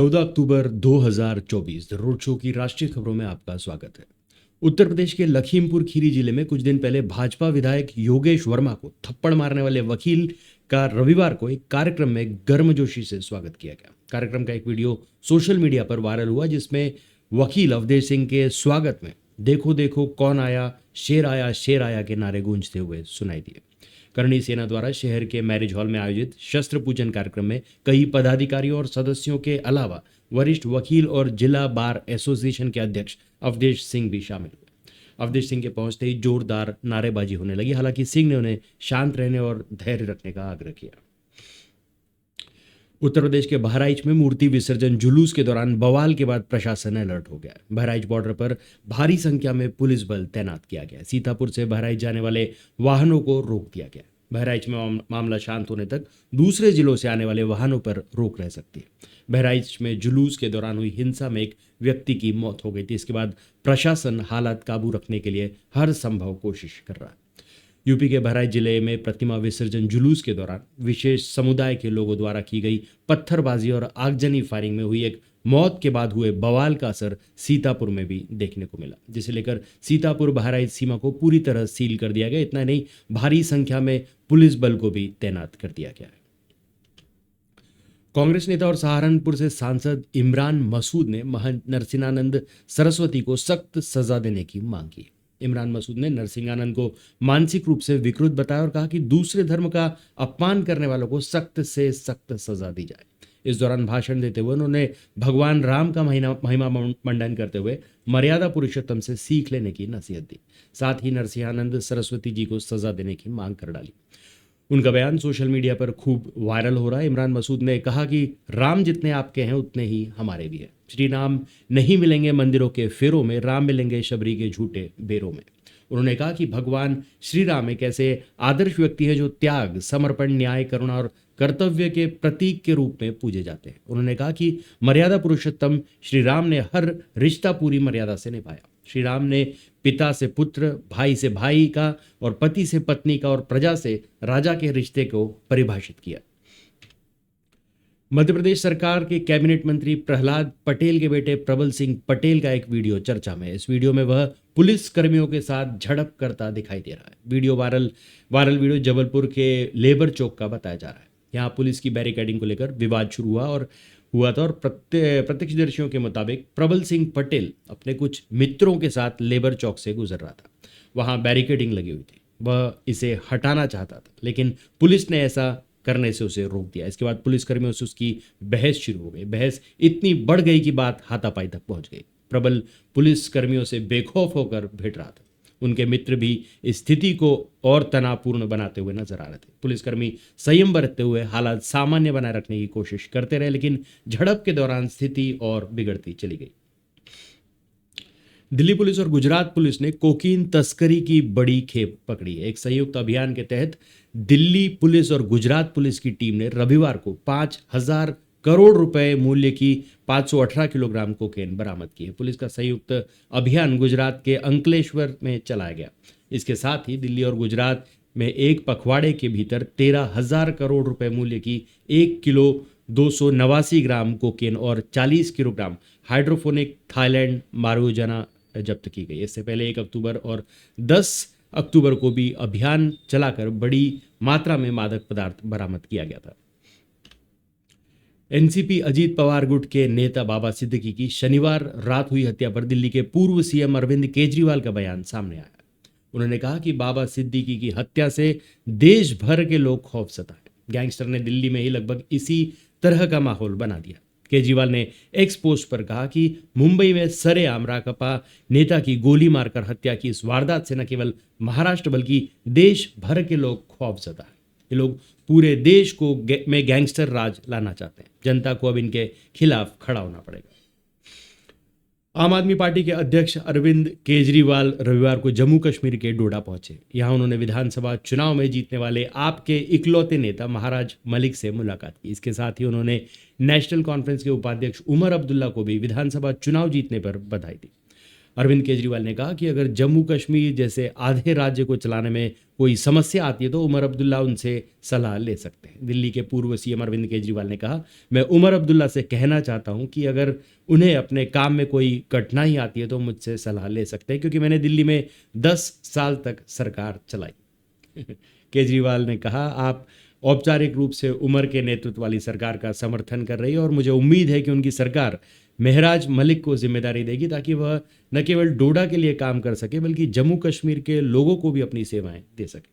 14 October 2024 the road show की राष्ट्रीय खबरों में आपका स्वागत है। उत्तर प्रदेश के लखीमपुर खीरी जिले में कुछ दिन पहले भाजपा विधायक योगेश वर्मा को थप्पड़ मारने वाले वकील का रविवार को एक कार्यक्रम में गर्मजोशी से स्वागत किया गया। कार्यक्रम का एक वीडियो सोशल मीडिया पर वायरल हुआ जिसमें वकील अवधेश सिंह के स्वागत में देखो देखो कौन आया, शेर आया के नारे गूंजते हुए सुनाई दिए। करणी सेना द्वारा शहर के मैरिज हॉल में आयोजित शस्त्र पूजन कार्यक्रम में कई पदाधिकारियों और सदस्यों के अलावा वरिष्ठ वकील और जिला बार एसोसिएशन के अध्यक्ष अवधेश सिंह भी शामिल हुए। अवधेश सिंह के पहुंचते ही जोरदार नारेबाजी होने लगी। हालांकि सिंह ने उन्हें शांत रहने और धैर्य रखने का आग्रह किया। उत्तर प्रदेश के बहराइच में मूर्ति विसर्जन जुलूस के दौरान बवाल के बाद प्रशासन अलर्ट हो गया। बहराइच बॉर्डर पर भारी संख्या में पुलिस बल तैनात किया गया। सीतापुर से बहराइच जाने वाले वाहनों को रोक दिया गया। बहराइच में मामला शांत होने तक दूसरे जिलों से आने वाले वाहनों पर रोक रह सकती है। बहराइच में जुलूस के दौरान हुई हिंसा में एक व्यक्ति की मौत हो गई थी। इसके बाद प्रशासन हालात काबू रखने के लिए हर संभव कोशिश कर रहा है। यूपी के बहराइच जिले में प्रतिमा विसर्जन जुलूस के दौरान विशेष समुदाय के लोगों द्वारा की गई पत्थरबाजी और आगजनी फायरिंग में हुई एक मौत के बाद हुए बवाल का असर सीतापुर में भी देखने को मिला, जिसे लेकर सीतापुर बहराइच सीमा को पूरी तरह सील कर दिया गया। इतना नहीं, भारी संख्या में पुलिस बल को भी तैनात कर दिया गया है। कांग्रेस नेता और सहारनपुर से सांसद इमरान मसूद ने महंत नरसिंहानंद सरस्वती को सख्त सजा देने की मांग की। इमरान मसूद ने नरसिंहानंद को मानसिक रूप से विकृत बताया और कहा कि दूसरे धर्म का अपमान करने वालों को सख्त से सख्त सजा दी जाए। इस दौरान भाषण देते हुए उन्होंने भगवान राम का महिमा मंडन करते हुए मर्यादा पुरुषोत्तम से सीख लेने की नसीहत दी। साथ ही नरसिंहानंद सरस्वती जी को सजा देने की मांग कर डाली। उनका बयान सोशल मीडिया पर खूब वायरल हो रहा है। इमरान मसूद ने कहा कि राम जितने आपके हैं उतने ही हमारे भी हैं। श्री राम नहीं मिलेंगे मंदिरों के फेरों में, राम मिलेंगे शबरी के झूठे बेरों में। उन्होंने कहा कि भगवान श्री राम एक ऐसे आदर्श व्यक्ति है जो त्याग, समर्पण, न्याय, करुणा और कर्तव्य के प्रतीक के रूप में पूजे जाते हैं। उन्होंने कहा कि मर्यादा पुरुषोत्तम श्री राम ने हर रिश्ता पूरी मर्यादा से निभाया। श्री राम ने पिता से पुत्र, भाई से भाई का और पति से पत्नी का और प्रजा से राजा के रिश्ते को परिभाषित किया। मध्य प्रदेश सरकार के कैबिनेट मंत्री प्रहलाद पटेल के बेटे प्रबल सिंह पटेल का एक वीडियो चर्चा में है। इस वीडियो में वह पुलिस कर्मियों के साथ झड़प करता दिखाई दे रहा है। वायरल वीडियो जबलपुर के लेबर चौक का बताया जा रहा है। यहाँ पुलिस की बैरिकेडिंग को लेकर विवाद शुरू हुआ था और प्रत्यक्षदर्शियों के मुताबिक प्रबल सिंह पटेल अपने कुछ मित्रों के साथ लेबर चौक से गुजर रहा था। वहाँ बैरिकेडिंग लगी हुई थी। वह इसे हटाना चाहता था, लेकिन पुलिस ने ऐसा करने से उसे रोक दिया। इसके बाद पुलिसकर्मियों से उसकी बहस शुरू हो गई। बहस इतनी बढ़ गई कि बात हाथापाई तक पहुंच गई। प्रबल पुलिसकर्मियों से बेखौफ होकर भिड़ रहा था। उनके मित्र भी इस स्थिति को और तनावपूर्ण बनाते हुए नजर आ रहे थे। पुलिसकर्मी संयम बरतते हुए हालात सामान्य बनाए रखने की कोशिश करते रहे, लेकिन झड़प के दौरान स्थिति और बिगड़ती चली गई। दिल्ली पुलिस और गुजरात पुलिस ने कोकीन तस्करी की बड़ी खेप पकड़ी है। एक संयुक्त अभियान के तहत दिल्ली पुलिस और गुजरात पुलिस की टीम ने रविवार को 5,000 करोड़ रुपए मूल्य की 518 किलोग्राम कोकेन बरामद की है। पुलिस का संयुक्त अभियान गुजरात के अंकलेश्वर में चलाया गया। इसके साथ ही दिल्ली और गुजरात में एक पखवाड़े के भीतर 13,000 करोड़ रुपए मूल्य की 1 किलो 289 ग्राम कोकेन और 40 किलोग्राम हाइड्रोफोनिक थाईलैंड मारूजाना जब्त की गई। इससे पहले 1 अक्टूबर और 10 अक्टूबर को भी अभियान चलाकर बड़ी मात्रा में मादक पदार्थ बरामद किया गया था। एनसीपी अजीत पवार गुट के नेता बाबा सिद्दीकी की शनिवार रात हुई हत्या पर दिल्ली के पूर्व सीएम अरविंद केजरीवाल का बयान सामने आया। उन्होंने कहा कि बाबा सिद्दीकी की हत्या से देश भर के लोग खौफजदा हैं। गैंगस्टर ने दिल्ली में ही लगभग इसी तरह का माहौल बना दिया। केजरीवाल ने एक्स पोस्ट पर कहा कि मुंबई में सरेआम राकपा नेता की गोली मारकर हत्या की इस वारदात से न केवल महाराष्ट्र बल्कि देश भर के लोग खौफजदा हैं। ये लोग पूरे देश को में गैंगस्टर राज लाना चाहते हैं। जनता को अब इनके खिलाफ खड़ा होना पड़ेगा। आम आदमी पार्टी के अध्यक्ष अरविंद केजरीवाल रविवार को जम्मू कश्मीर के डोडा पहुंचे। यहां उन्होंने विधानसभा चुनाव में जीतने वाले आप के इकलौते नेता महाराज मलिक से मुलाकात की। इसके साथ ही उन्होंने नेशनल कॉन्फ्रेंस के उपाध्यक्ष उमर अब्दुल्ला को भी विधानसभा चुनाव जीतने पर बधाई दी। अरविंद केजरीवाल ने कहा कि अगर जम्मू कश्मीर जैसे आधे राज्य को चलाने में कोई समस्या आती है तो उमर अब्दुल्ला उनसे सलाह ले सकते हैं। दिल्ली के पूर्व सीएम अरविंद केजरीवाल ने कहा, मैं उमर अब्दुल्ला से कहना चाहता हूं कि अगर उन्हें अपने काम में कोई कठिनाई आती है तो मुझसे सलाह ले सकते हैं, क्योंकि मैंने दिल्ली में 10 साल तक सरकार चलाई। केजरीवाल ने कहा, आप औपचारिक रूप से उमर के नेतृत्व वाली सरकार का समर्थन कर रही है और मुझे उम्मीद है कि उनकी सरकार महराज मलिक को जिम्मेदारी देगी ताकि वह न केवल डोडा के लिए काम कर सके बल्कि जम्मू कश्मीर के लोगों को भी अपनी सेवाएं दे सके।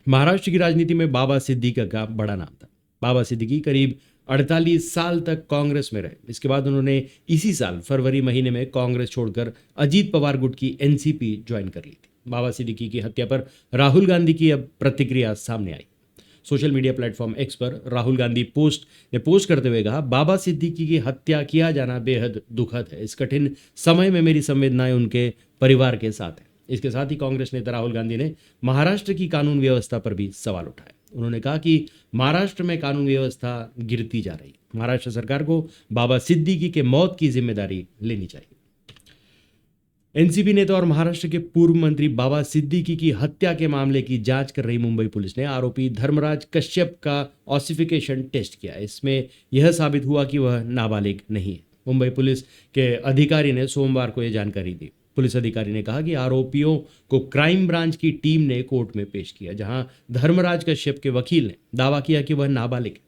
महाराष्ट्र की राजनीति में बाबा सिद्दीकी का बड़ा नाम था। बाबा सिद्दीकी करीब 48 साल तक कांग्रेस में रहे। इसके बाद उन्होंने इसी साल फरवरी महीने में कांग्रेस छोड़कर अजीत पवार गुट की एनसीपी ज्वाइन कर ली थी। बाबा सिद्दीकी की हत्या पर राहुल गांधी की अब प्रतिक्रिया सामने आई। सोशल मीडिया प्लेटफॉर्म एक्स पर राहुल गांधी पोस्ट करते हुए कहा, बाबा सिद्दीकी की हत्या किया जाना बेहद दुखद है। इस कठिन समय में मेरी संवेदनाएं उनके परिवार के साथ है। इसके साथ ही कांग्रेस नेता राहुल गांधी ने महाराष्ट्र की कानून व्यवस्था पर भी सवाल उठाए। उन्होंने कहा कि महाराष्ट्र में कानून व्यवस्था गिरती जा रही है। महाराष्ट्र सरकार को बाबा सिद्दीकी के मौत की जिम्मेदारी लेनी चाहिए। एनसीपी नेता और महाराष्ट्र के पूर्व मंत्री बाबा सिद्दीकी की हत्या के मामले की जांच कर रही मुंबई पुलिस ने आरोपी धर्मराज कश्यप का ऑसिफिकेशन टेस्ट किया। इसमें यह साबित हुआ कि वह नाबालिग नहीं है। मुंबई पुलिस के अधिकारी ने सोमवार को यह जानकारी दी। पुलिस अधिकारी ने कहा कि आरोपियों को क्राइम ब्रांच की टीम ने कोर्ट में पेश किया, जहां धर्मराज कश्यप के वकील ने दावा किया कि वह नाबालिग है।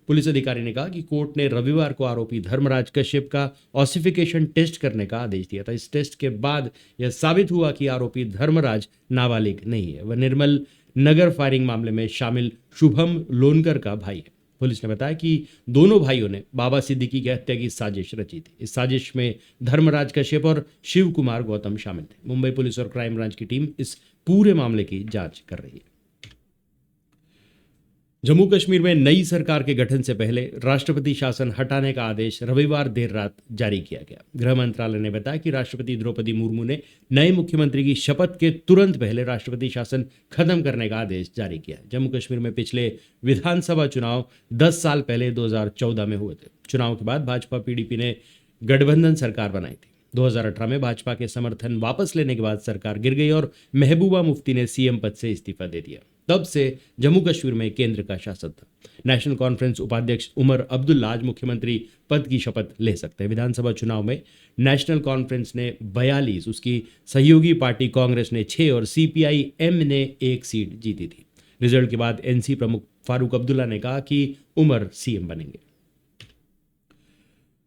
पुलिस अधिकारी ने कहा कि कोर्ट ने रविवार को आरोपी धर्मराज कश्यप का ऑसिफिकेशन टेस्ट करने का आदेश दिया था। इस टेस्ट के बाद यह साबित हुआ कि आरोपी धर्मराज नाबालिग नहीं है। वह निर्मल नगर फायरिंग मामले में शामिल शुभम लोनकर का भाई है। पुलिस ने बताया कि दोनों भाइयों ने बाबा सिद्दीकी की हत्या की साजिश रची थी। इस साजिश में धर्मराज कश्यप और शिव कुमार गौतम शामिल थे। मुंबई पुलिस और क्राइम ब्रांच की टीम इस पूरे मामले की जांच कर रही है। जम्मू कश्मीर में नई सरकार के गठन से पहले राष्ट्रपति शासन हटाने का आदेश रविवार देर रात जारी किया गया। गृह मंत्रालय ने बताया कि राष्ट्रपति द्रौपदी मुर्मू ने नए मुख्यमंत्री की शपथ के तुरंत पहले राष्ट्रपति शासन खत्म करने का आदेश जारी किया। जम्मू कश्मीर में पिछले विधानसभा चुनाव 10 साल पहले 2014 में हुए थे। चुनाव के बाद भाजपा पीडीपी ने गठबंधन सरकार बनाई थी। 2018 में भाजपा के समर्थन वापस लेने के बाद सरकार गिर गई और महबूबा मुफ्ती ने सीएम पद से इस्तीफा दे दिया। तब से जम्मू कश्मीर में केंद्र का शासन था। नेशनल कॉन्फ्रेंस उपाध्यक्ष उमर अब्दुल्ला आज मुख्यमंत्री पद की शपथ ले सकते हैं। विधानसभा चुनाव में नेशनल कॉन्फ्रेंस ने 42, उसकी सहयोगी पार्टी कांग्रेस ने 6 और सीपीआई-एम ने 1 सीट जीती थी। रिजल्ट के बाद एनसी प्रमुख फारूक अब्दुल्ला ने कहा कि उमर सीएम बनेंगे।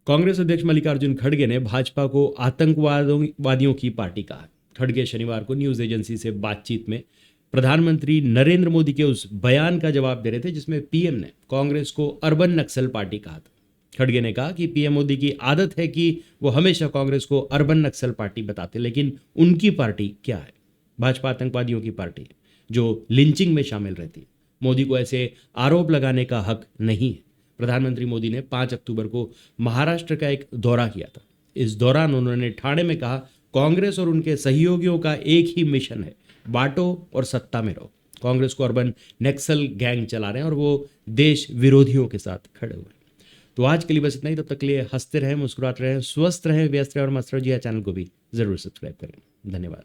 कांग्रेस अध्यक्ष मल्लिकार्जुन खड़गे ने भाजपा को आतंकवादियों की पार्टी कहा। खड़गे शनिवार को न्यूज एजेंसी से बातचीत में प्रधानमंत्री नरेंद्र मोदी के उस बयान का जवाब दे रहे थे जिसमें पीएम ने कांग्रेस को अर्बन नक्सल पार्टी कहा था। खड़गे ने कहा कि पीएम मोदी की आदत है कि वो हमेशा कांग्रेस को अर्बन नक्सल पार्टी बताते, लेकिन उनकी पार्टी क्या है? भाजपा आतंकवादियों की पार्टी है जो लिंचिंग में शामिल रहती है। मोदी को ऐसे आरोप लगाने का हक नहीं है। प्रधानमंत्री मोदी ने 5 अक्टूबर को महाराष्ट्र का एक दौरा किया था। इस दौरान उन्होंने ठाणे में कहा, कांग्रेस और उनके सहयोगियों का एक ही मिशन है, बांटो और सत्ता में रहो। कांग्रेस को अर्बन नक्सल गैंग चला रहे हैं और वो देश विरोधियों के साथ खड़े हुए हैं। तो आज के लिए बस इतना ही। तब तक के लिए हंसते रहें, मुस्कुराते रहें, स्वस्थ रहें, व्यस्त रहें और मस्त रहिए। चैनल को भी जरूर सब्सक्राइब करें। धन्यवाद।